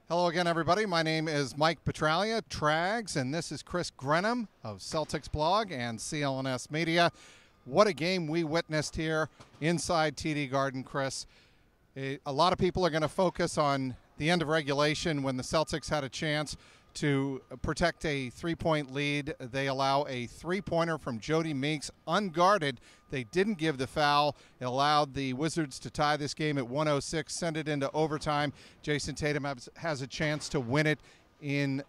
Hello again, everybody. My name is Mike Petralia, Trags, and this is Chris Grenham of Celtics Blog and CLNS Media. What a game we witnessed here inside TD Garden, Chris. A lot of people are going to focus on the end of regulation when the Celtics had a chance to protect a three-point lead. They allow a three-pointer from Jody Meeks unguarded. They didn't give the foul. It allowed the Wizards to tie this game at 106, send it into overtime. Jason Tatum has a chance to win it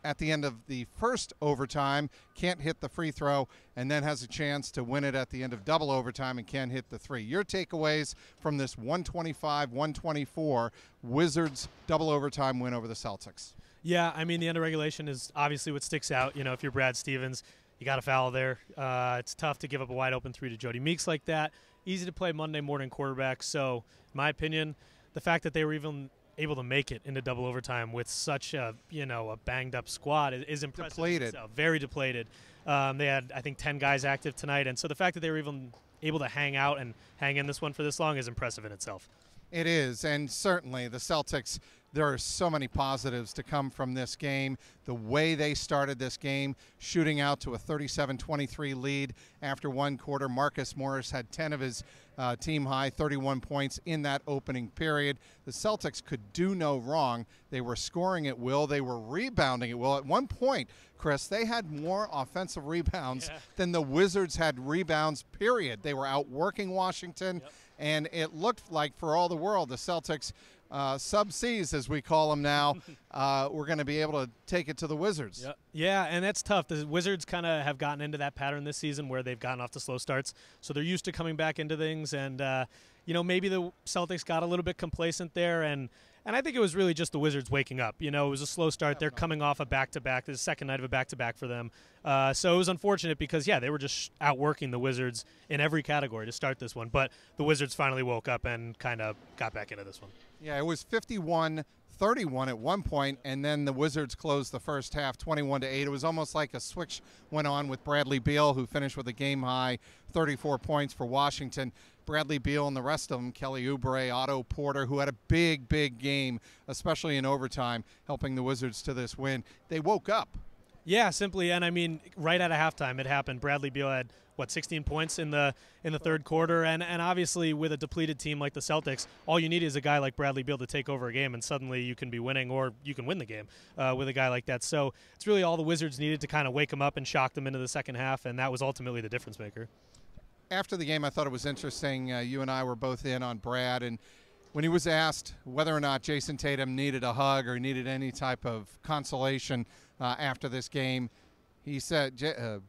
at the end of the first overtime, can't hit the free throw, and then has a chance to win it at the end of double overtime and can't hit the three. Your takeaways from this 125-124 Wizards double overtime win over the Celtics? Yeah, I mean, the end of regulation is obviously what sticks out. You know, if you're Brad Stevens, you got a foul there. It's tough to give up a wide-open three to Jody Meeks like that. Easy to play Monday morning quarterback. So, in my opinion, the fact that they were even able to make it into double overtime with such a banged-up squad is impressive. Depleted. Very depleted. They had, I think, 10 guys active tonight. And so the fact that they were even able to hang out and hang in this one for this long is impressive in itself. It is, and certainly the Celtics, there are so many positives to come from this game. The way they started this game, shooting out to a 37-23 lead after one quarter. Marcus Morris had 10 of his team-high 31 points in that opening period. The Celtics could do no wrong. They were scoring at will. They were rebounding at will. At one point, Chris, they had more offensive rebounds than the Wizards had rebounds, period. They were outworking Washington. Yep. And it looked like, for all the world, the Celtics, sub-Cs, as we call them now, were going to be able to take it to the Wizards. Yeah, and that's tough. The Wizards kind of have gotten into that pattern this season where they've gotten off to slow starts. So they're used to coming back into things. And, maybe the Celtics got a little bit complacent there. And I think it was really just the Wizards waking up. You know, it was a slow start. They're coming off a back-to-back. This is the second night of a back-to-back for them. So it was unfortunate because, they were just outworking the Wizards in every category to start this one. But the Wizards finally woke up and kind of got back into this one. Yeah, it was 51-31 at one point, and then the Wizards closed the first half 21-8. It was almost like a switch went on with Bradley Beal, who finished with a game-high 34 points for Washington. Bradley Beal and the rest of them, Kelly Oubre, Otto Porter, who had a big, big game, especially in overtime, helping the Wizards to this win. They woke up. Yeah, simply, and I mean, right out of halftime it happened. Bradley Beal had, 16 points in the third quarter, and obviously with a depleted team like the Celtics, all you need is a guy like Bradley Beal to take over a game, and suddenly you can be winning, or you can win the game with a guy like that. So it's really all the Wizards needed to kind of wake them up and shock them into the second half, and that was ultimately the difference maker. After the game, I thought it was interesting. You and I were both in on Brad, and when he was asked whether or not Jason Tatum needed a hug or needed any type of consolation after this game, he said,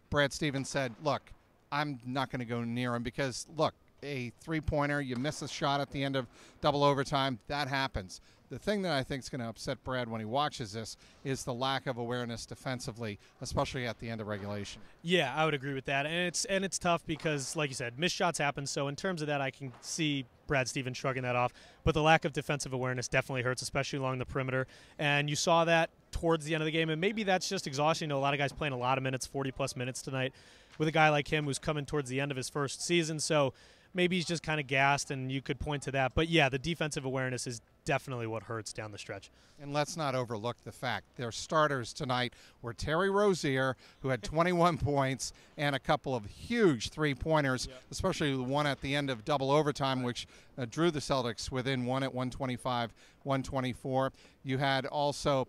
Brad Stevens said, look, I'm not going to go near him because, look, a three-pointer, you miss a shot at the end of double overtime, that happens. The thing that I think is going to upset Brad when he watches this is the lack of awareness defensively, especially at the end of regulation. Yeah, I would agree with that. And it's tough because, like you said, missed shots happen. So in terms of that, I can see Brad Stevens shrugging that off. But the lack of defensive awareness definitely hurts, especially along the perimeter. And you saw that towards the end of the game. And maybe that's just exhaustion. You know, a lot of guys playing a lot of minutes, 40-plus minutes tonight, with a guy like him who's coming towards the end of his first season. So maybe he's just kind of gassed, and you could point to that. But, yeah, the defensive awareness is definitely what hurts down the stretch. And let's not overlook the fact their starters tonight were Terry Rozier, who had 21 points, and a couple of huge three-pointers, especially the one at the end of double overtime, which drew the Celtics within one at 125-124. You had also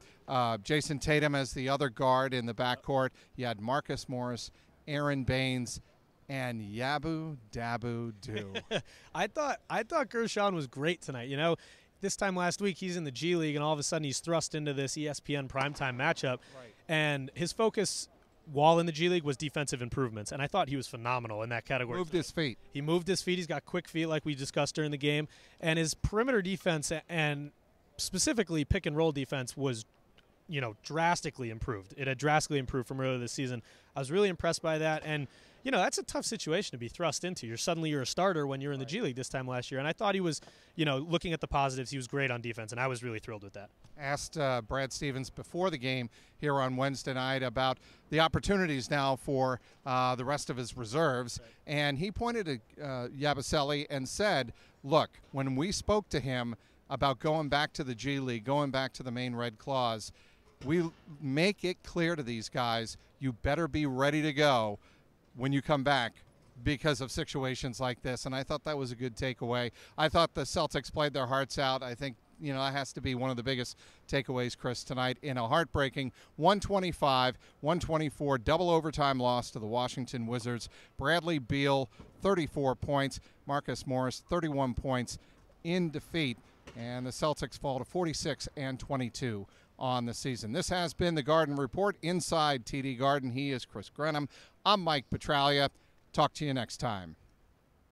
Jason Tatum as the other guard in the backcourt. You had Marcus Morris, Aaron Baines, and Yabu Dabu Do. I thought Gershon was great tonight. You know, this time last week he's in the G League, and all of a sudden he's thrust into this ESPN primetime matchup. Right. And his focus while in the G League was defensive improvements, and I thought he was phenomenal in that category. Moved his feet. He moved his feet. He's got quick feet, like we discussed during the game, and his perimeter defense and specifically pick and roll defense was, drastically improved. It had drastically improved from earlier this season. I was really impressed by that, and that's a tough situation to be thrust into. You're a starter when you're in the G League this time last year. And I thought he was, looking at the positives, he was great on defense, and I was really thrilled with that. Asked Brad Stevens before the game here on Wednesday night about the opportunities now for the rest of his reserves. Right. And he pointed to Yabusele and said, look, when we spoke to him, about going back to the G League, going back to the Maine Red Claws. We make it clear to these guys, you better be ready to go when you come back because of situations like this. And I thought that was a good takeaway. I thought the Celtics played their hearts out. I think, that has to be one of the biggest takeaways, Chris, tonight in a heartbreaking 125-124 double overtime loss to the Washington Wizards. Bradley Beal, 34 points. Marcus Morris, 31 points in defeat. And the Celtics fall to 46-22 on the season. This has been the Garden Report inside TD Garden. He is Chris Grenham. I'm Mike Petraglia. Talk to you next time.